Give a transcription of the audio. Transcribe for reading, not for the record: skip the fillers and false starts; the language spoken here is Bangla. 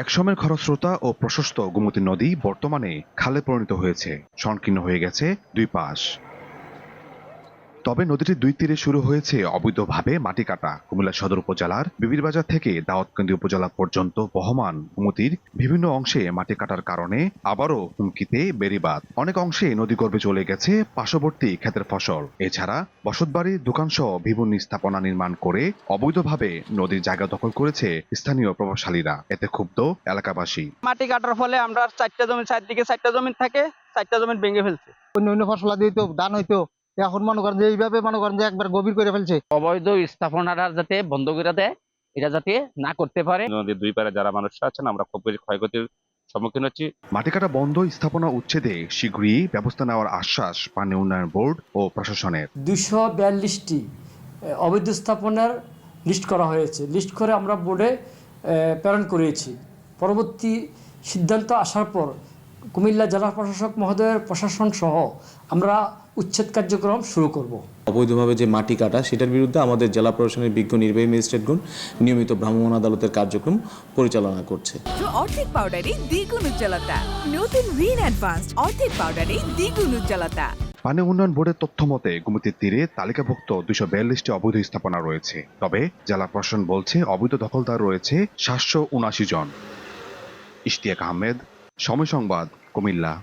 একসময়ের খরস্রোতা ও প্রশস্ত গোমতী নদী বর্তমানে খালে পরিণত হয়েছে, সংকীর্ণ হয়ে গেছে দুই পাশ। তবে নদীটির দুই তীরে শুরু হয়েছে অবৈধভাবে মাটি কাটা। কুমিল্লা সদর উপজেলার বিবিরবাজার থেকে দাউদকান্দি উপজেলা পর্যন্ত বহমান গোমতীর বিভিন্ন অংশে মাটি কাটার কারণে আবারও হুমকিতে বেড়িবাঁধ। অনেক অংশে নদীগর্ভে চলে গেছে পার্শ্ববর্তী ক্ষেতের ফসল। এছাড়া বসতবাড়ি, দোকানসহ বিভিন্ন স্থাপনা নির্মাণ করে অবৈধভাবে নদীর জায়গা দখল করেছে স্থানীয় প্রভাবশালীরা। এতে ক্ষুব্ধ এলাকাবাসী। মাটি কাটার ফলে আমরা চারটা জমি, চারদিকে চারটা জমি থাকে, চারটা জমি ভেঙে ফেলছে। অন্য অন্য ফসল দিত, ধান হইতো, এখন মনে করেন যে এইভাবে মনে করেন যে একবার গভীর করে ফেলছে। অবৈধ স্থাপনাটা যাতে বন্ধ করে দেয়, এটা যাতে না করতে পারে। নদীর দুই পারে যারা মানুষ আছেন, আমরা খুব বেশি ক্ষয়ক্ষতির সম্মুখীন হচ্ছি। মাটি কাটা বন্ধ, স্থাপনা উচ্ছেদে শীঘ্রই ব্যবস্থা নেওয়ার আশ্বাস পানি উন্নয়ন বোর্ড ও প্রশাসনের। 242টি অবৈধ স্থাপনার লিস্ট করা হয়েছে। লিস্ট করে আমরা বোর্ডে প্রেরণ করেছি। পরবর্তী সিদ্ধান্ত আসার পর কুমিল্লা জেলা প্রশাসক মহোদয়ের প্রশাসন সহ আমরা উচ্ছেদ কার্যক্রম শুরু করব। অবৈধভাবে যে মাটি কাটা, সেটার বিরুদ্ধে আমাদের জেলা প্রশাসনের বিজ্ঞ নির্বাহী ম্যাজিস্ট্রেটগণ নিয়মিত ভ্রাম্যমাণ আদালতের কার্যক্রম পরিচালনা করছে। অর্ধেক পাউডারে দ্বিগুণ উজ্জ্বলতা। নতুন রিন অ্যাডভান্সড অর্ধেক পাউডারে দ্বিগুণ উজ্জ্বলতা। পানি উন্নয়ন বোর্ডের তথ্য মতে গোমতীর তীরে তালিকাভুক্ত 242টি অবৈধ স্থাপনা রয়েছে। তবে জেলা প্রশাসন বলছে অবৈধ দখলদার রয়েছে 779 জন। ইশতিয়াক আহমেদ, সময় সংবাদ, কুমিল্লা।